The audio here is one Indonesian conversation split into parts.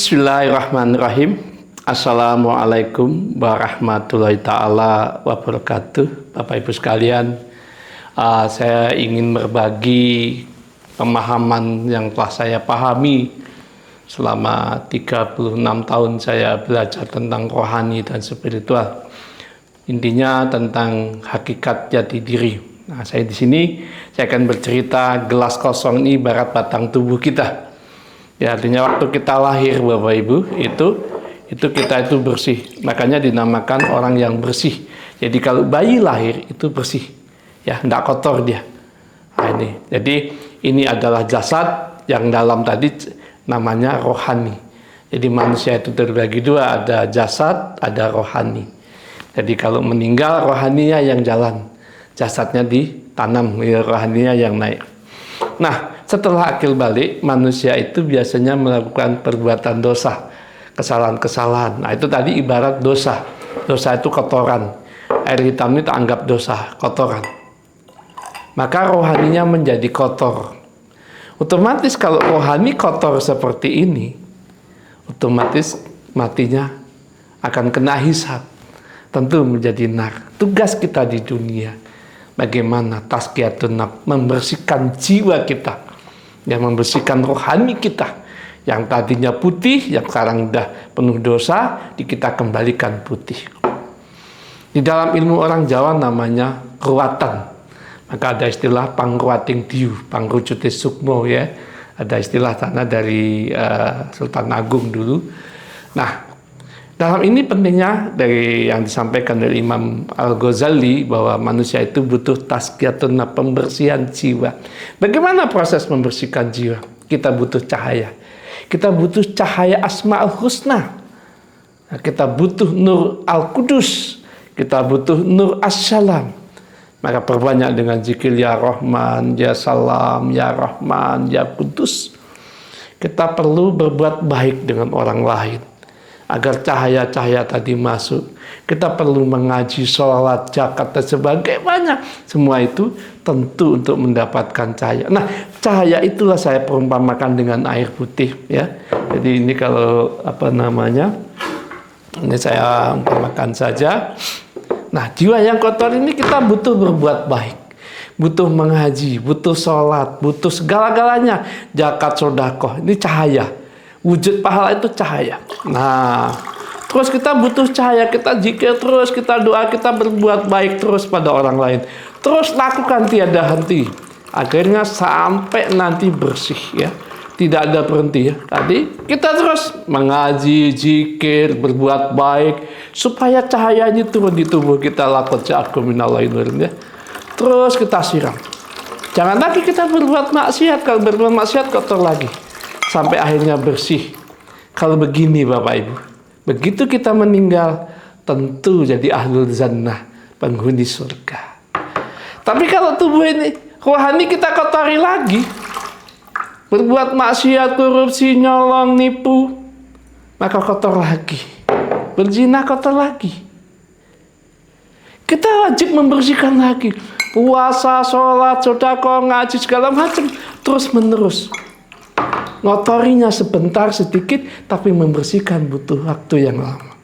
Bismillahirrahmanirrahim. Assalamualaikum warahmatullahi ta'ala wabarakatuh. Bapak Ibu sekalian, saya ingin berbagi pemahaman yang telah saya pahami selama 36 tahun saya belajar tentang rohani dan spiritual. Intinya tentang hakikat jati diri. Nah, saya di sini saya akan bercerita gelas kosong ini ibarat batang tubuh kita. Ya, artinya waktu kita lahir Bapak Ibu itu kita itu bersih. Makanya dinamakan orang yang bersih. Jadi kalau bayi lahir itu bersih. Ya, tidak kotor dia. Nah, ini. Jadi ini adalah jasad yang dalam tadi namanya rohani. Jadi manusia itu terbagi dua, ada jasad, ada rohani. Jadi kalau meninggal rohaninya yang jalan, jasadnya ditanam, rohaninya yang naik. Nah, setelah akil balik, manusia itu biasanya melakukan perbuatan dosa, kesalahan-kesalahan. Nah, itu tadi ibarat dosa. Dosa itu kotoran. Air hitam itu anggap dosa, kotoran. Maka rohaninya menjadi kotor. Otomatis kalau rohani kotor seperti ini, otomatis matinya akan kena hisab. Tentu menjadi nar. Tugas kita di dunia, bagaimana tazkiyatun nafs, membersihkan jiwa kita, yang membersihkan rohani kita, yang tadinya putih, yang sekarang sudah penuh dosa, kita kembalikan putih. Di dalam ilmu orang Jawa namanya ruwatan. Maka ada istilah pangruwating diu, pangrucute sukmo, ya. Ada istilah sana dari Sultan Agung dulu. Nah, dalam ini pentingnya dari yang disampaikan dari Imam Al-Ghazali bahwa manusia itu butuh tazkiyatun nafs, pembersihan jiwa. Bagaimana proses membersihkan jiwa? Kita butuh cahaya. Kita butuh cahaya Asma'ul Husna. Nah, kita butuh Nur Al-Qudus. Kita butuh Nur As-Salam. Maka perbanyak dengan zikir ya Rahman, ya Salam, ya Rahman, ya Qudus. Kita perlu berbuat baik dengan orang lain agar cahaya-cahaya tadi masuk. Kita perlu mengaji, sholat, zakat, dan sebagainya. Semua itu tentu untuk mendapatkan cahaya. Nah, cahaya itulah saya perumpamakan dengan air putih, ya. Jadi ini kalau ini saya umpamakan saja. Nah, jiwa yang kotor ini kita butuh berbuat baik, butuh mengaji, butuh sholat, butuh segala-galanya, zakat, sedekah. Ini cahaya. Wujud pahala itu cahaya. Nah, terus kita butuh cahaya, kita zikir terus, kita doa, kita berbuat baik terus pada orang lain. Terus lakukan tiada henti. Akhirnya sampai nanti bersih, ya. Tidak ada berhenti, ya. Tadi kita terus mengaji, zikir, berbuat baik supaya cahayanya turun di tubuh kita. Laqad ja'akum minallahi nurun, ya. Terus kita siram. Jangan lagi kita berbuat maksiat. Kalau berbuat maksiat kotor lagi. Sampai akhirnya bersih. Kalau begini Bapak Ibu, begitu kita meninggal, tentu jadi ahlul jannah, penghuni surga. Tapi kalau tubuh ini, rohani kita kotori lagi, berbuat maksiat, korupsi, nyolong, nipu, maka kotor lagi. Berzina kotor lagi. Kita wajib membersihkan lagi. Puasa, sholat, sedekah, ngaji, segala macam, terus menerus. Ngotorinya sebentar sedikit, tapi membersihkan butuh waktu yang lama.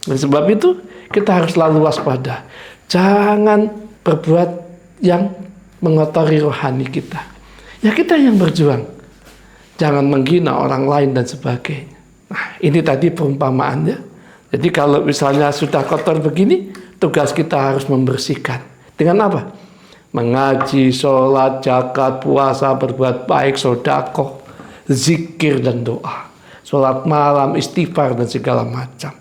Dan sebab itu kita harus selalu waspada. Jangan berbuat yang mengotori rohani kita. Ya, kita yang berjuang. Jangan menghina orang lain dan sebagainya. Nah, ini tadi perumpamaannya. Jadi kalau misalnya sudah kotor begini, tugas kita harus membersihkan. Dengan apa? Mengaji, sholat, zakat, puasa, berbuat baik, sedekah, zikir dan doa, sholat malam, istighfar dan segala macam.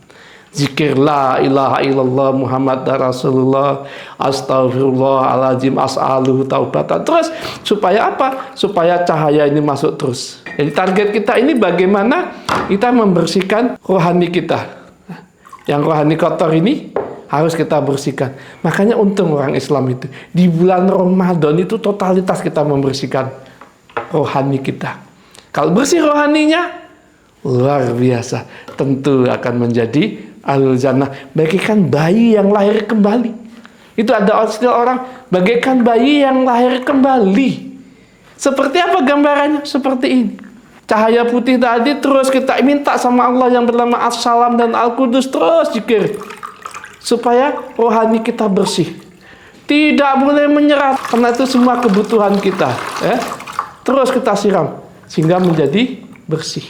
Zikir la ilaha illallah Muhammad Rasulullah, astagfirullahaladzim, as'aluhu taubatan. Terus supaya apa? Supaya cahaya ini masuk terus. Jadi target kita ini bagaimana kita membersihkan rohani kita. Yang rohani kotor ini harus kita bersihkan. Makanya untung orang Islam itu di bulan Ramadan itu totalitas kita membersihkan rohani kita. Kalau bersih rohaninya, luar biasa. Tentu akan menjadi ahlul jannah. Bagaikan bayi yang lahir kembali. Itu ada istilah orang, bagaikan bayi yang lahir kembali. Seperti apa gambarannya? Seperti ini. Cahaya putih tadi terus kita minta sama Allah yang bernama As-Salam dan Al-Qudus, terus zikir supaya rohani kita bersih. Tidak boleh menyerah, karena itu semua kebutuhan kita, ya. Terus kita siram sehingga menjadi bersih.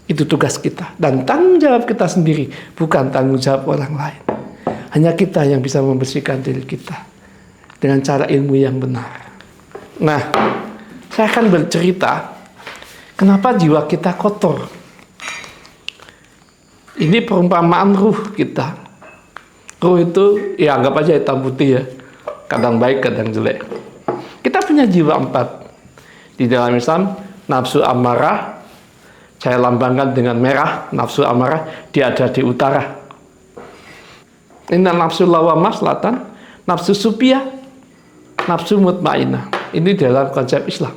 Itu tugas kita dan tanggung jawab kita sendiri, bukan tanggung jawab orang lain. Hanya kita yang bisa membersihkan diri kita dengan cara ilmu yang benar. Nah, saya akan bercerita kenapa jiwa kita kotor. Ini perumpamaan ruh kita. Ruh itu, ya anggap aja hitam putih ya. Kadang baik, kadang jelek. Kita punya jiwa 4. Di dalam Islam, nafsu amarah, saya lambangkan dengan merah, nafsu amarah, dia ada di utara. Ini nafsu lawamah selatan, nafsu supiyah, nafsu mutmainah. Ini dalam konsep Islam.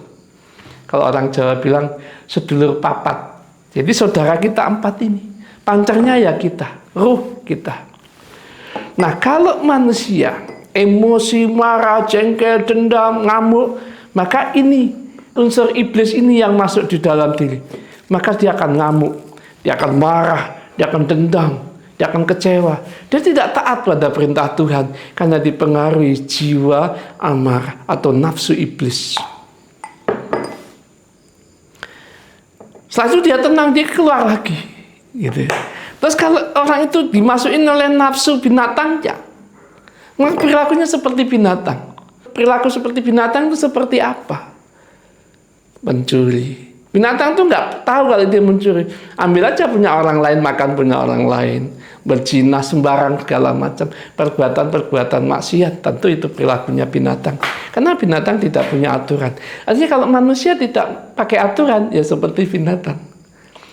Kalau orang Jawa bilang sedulur papat. Jadi saudara kita 4 ini. Pancernya ya kita, ruh kita. Nah, kalau manusia emosi, marah, jengkel, dendam, ngamuk, maka ini unsur iblis ini yang masuk di dalam diri. Maka dia akan ngamuk, dia akan marah, dia akan dendam, dia akan kecewa. Dia tidak taat pada perintah Tuhan karena dipengaruhi jiwa amarah atau nafsu iblis. Setelah itu dia tenang, dia keluar lagi, gitu. Terus kalau orang itu dimasukin oleh nafsu binatang, ya, maka perilakunya seperti binatang. Perilaku seperti binatang itu seperti apa? Mencuri. Binatang tuh nggak tahu kalau dia mencuri. Ambil aja punya orang lain, makan punya orang lain. Berzina sembarang segala macam. Perbuatan-perbuatan maksiat. Tentu itu perilakunya binatang. Karena binatang tidak punya aturan. Artinya kalau manusia tidak pakai aturan, ya seperti binatang.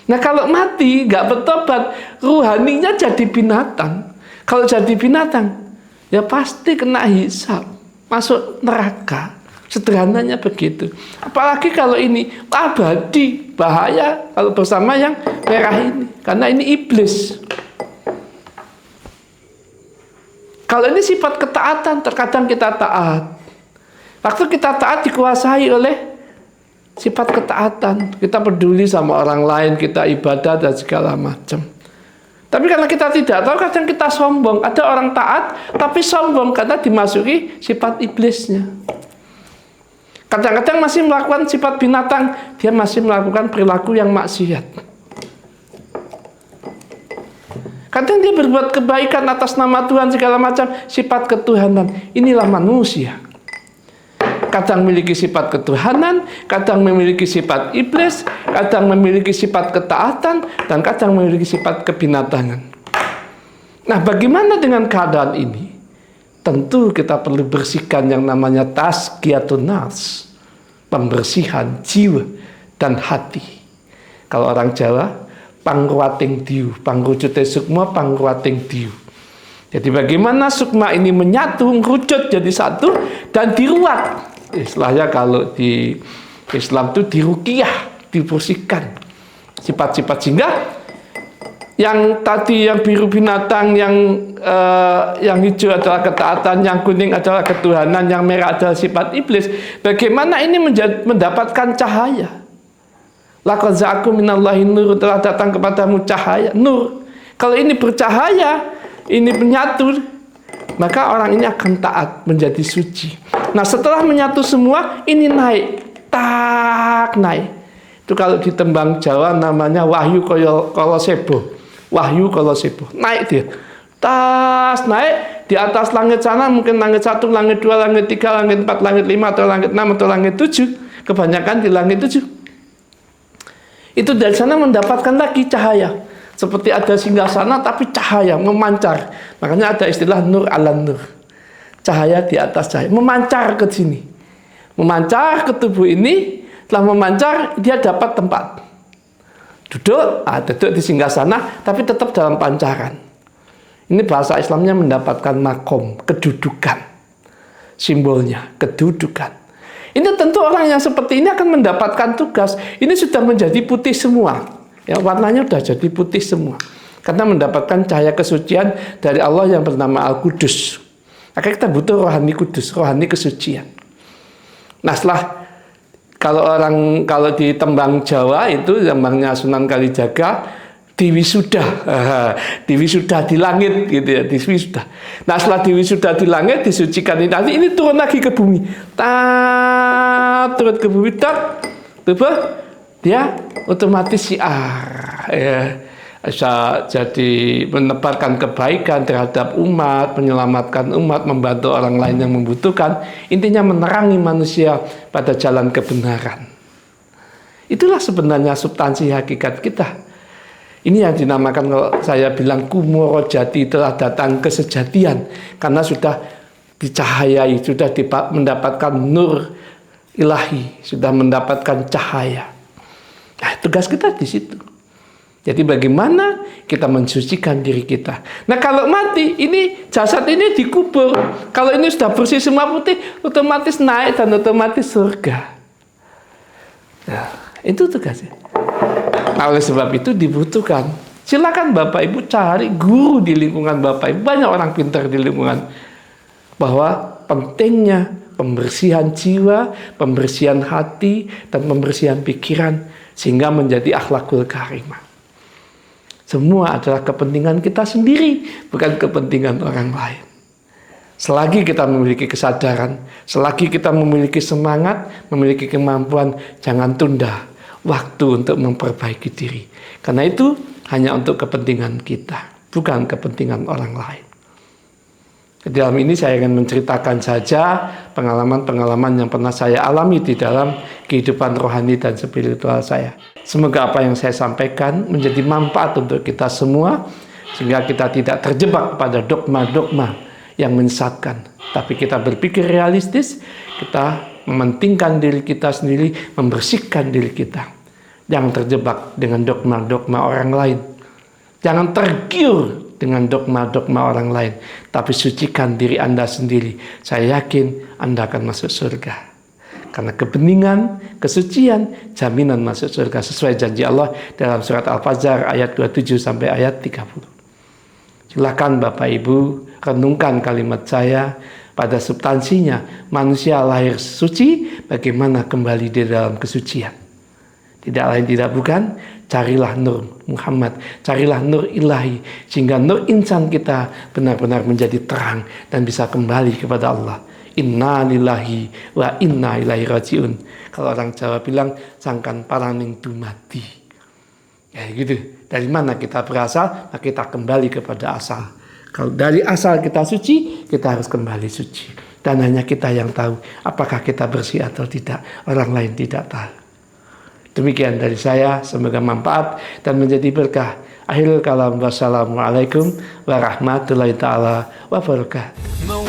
Nah, kalau mati, nggak bertobat, ruhaninya jadi binatang. Kalau jadi binatang, ya pasti kena hisab, masuk neraka. Sederhananya begitu. Apalagi kalau ini abadi, bahaya kalau bersama yang merah ini. Karena ini iblis. Kalau ini sifat ketaatan, terkadang kita taat. Waktu kita taat dikuasai oleh sifat ketaatan, kita peduli sama orang lain, kita ibadah dan segala macam. Tapi karena kita tidak tahu, kadang kita sombong. Ada orang taat, tapi sombong karena dimasuki sifat iblisnya. Kadang-kadang masih melakukan sifat binatang, dia masih melakukan perilaku yang maksiat. Kadang dia berbuat kebaikan atas nama Tuhan segala macam, sifat ketuhanan. Inilah manusia. Kadang memiliki sifat ketuhanan, kadang memiliki sifat iblis, kadang memiliki sifat ketaatan, dan kadang memiliki sifat kebinatangan. Nah, bagaimana dengan keadaan ini? Tentu kita perlu bersihkan yang namanya tazkiyatun nafs, pembersihan jiwa dan hati. Kalau orang Jawa, pangruating diu, pangrucute sukma, pangruating diu. Jadi bagaimana sukma ini menyatu, ngerucut jadi satu, dan diruat. Istilahnya kalau di Islam itu diruqyah, dibersihkan sifat-sifat, sehingga yang tadi yang biru binatang, yang hijau adalah ketaatan, yang kuning adalah ketuhanan, yang merah adalah sifat iblis. Bagaimana ini mendapatkan cahaya? Laqad ja'akum minallahi nur, telah datang kepadamu cahaya, nur. Kalau ini bercahaya, ini menyatu, maka orang ini akan taat, menjadi suci. Nah, setelah menyatu semua, ini naik, tak naik. Itu kalau di tembang Jawa namanya wahyu kala sebo. Wahyu kala sebo. Naik dia. Tas naik di atas langit sana, mungkin langit 1, langit 2, langit 3, langit 4, langit 5, atau langit 6, atau langit 7. Kebanyakan di langit 7. Itu dari sana mendapatkan lagi cahaya. Seperti ada singgasana tapi cahaya memancar. Makanya ada istilah nur ala nur. Cahaya di atas cahaya, memancar ke sini, memancar ke tubuh ini. Setelah memancar, dia dapat tempat duduk, duduk di singgasana, tapi tetap dalam pancaran. Ini bahasa Islamnya mendapatkan makom, kedudukan, simbolnya kedudukan. Ini tentu orang yang seperti ini akan mendapatkan tugas. Ini sudah menjadi putih semua, ya, warnanya sudah jadi putih semua, karena mendapatkan cahaya kesucian dari Allah yang bernama Al-Qudus. Maka kita butuh rohani kudus, rohani kesucian. Nah, setelah kalau di tembang Jawa itu tembangnya Sunan Kalijaga, diwisuda, diwisuda di langit gitu ya, diwisuda. Nah setelah diwisuda di langit, disucikan ini turun lagi ke bumi, turun ke bumi, dia otomatis syiar, ya. Bisa jadi menebarkan kebaikan terhadap umat, menyelamatkan umat, membantu orang lain yang membutuhkan. Intinya menerangi manusia pada jalan kebenaran. Itulah sebenarnya substansi hakikat kita. Ini yang dinamakan, kalau saya bilang, kumoro jati, telah datang kesejatian. Karena sudah dicahayai, sudah mendapatkan nur ilahi, sudah mendapatkan cahaya. Nah, tugas kita di situ. Jadi bagaimana kita mensucikan diri kita. Nah kalau mati, ini jasad ini dikubur. Kalau ini sudah bersih semua putih, otomatis naik dan otomatis surga. Nah, itu tugasnya. Nah, oleh sebab itu dibutuhkan. Silakan Bapak Ibu cari guru di lingkungan Bapak Ibu. Banyak orang pintar di lingkungan. Bahwa pentingnya pembersihan jiwa, pembersihan hati, dan pembersihan pikiran. Sehingga menjadi akhlakul karimah. Semua adalah kepentingan kita sendiri, bukan kepentingan orang lain. Selagi kita memiliki kesadaran, selagi kita memiliki semangat, memiliki kemampuan, jangan tunda waktu untuk memperbaiki diri. Karena itu hanya untuk kepentingan kita, bukan kepentingan orang lain. Di dalam ini saya ingin menceritakan saja pengalaman-pengalaman yang pernah saya alami di dalam kehidupan rohani dan spiritual saya. Semoga apa yang saya sampaikan menjadi manfaat untuk kita semua, sehingga kita tidak terjebak pada dogma-dogma yang menyesatkan. Tapi kita berpikir realistis, kita mementingkan diri kita sendiri, membersihkan diri kita. Jangan terjebak dengan dogma-dogma orang lain. Jangan tergiur dengan dogma-dogma orang lain, tapi sucikan diri Anda sendiri. Saya yakin Anda akan masuk surga. Karena kebeningan, kesucian, jaminan masuk surga sesuai janji Allah dalam surat Al-Fajr ayat 27 sampai ayat 30. Silakan Bapak Ibu renungkan kalimat saya pada substansinya. Manusia lahir suci, bagaimana kembali di dalam kesucian? Tidak lain tidak bukan, carilah nur Muhammad, carilah nur ilahi, sehingga nur insan kita benar-benar menjadi terang dan bisa kembali kepada Allah. Inna lillahi wa inna ilaihi rajiun. Kalau orang Jawa bilang, sangkan paraning dumadi. Ya gitu. Dari mana kita berasal, maka kita kembali kepada asal. Kalau dari asal kita suci, kita harus kembali suci. Dan hanya kita yang tahu apakah kita bersih atau tidak. Orang lain tidak tahu. Demikian dari saya, semoga manfaat dan menjadi berkah. Akhirul kalam, wassalamualaikum warahmatullahi ta'ala wabarakatuh.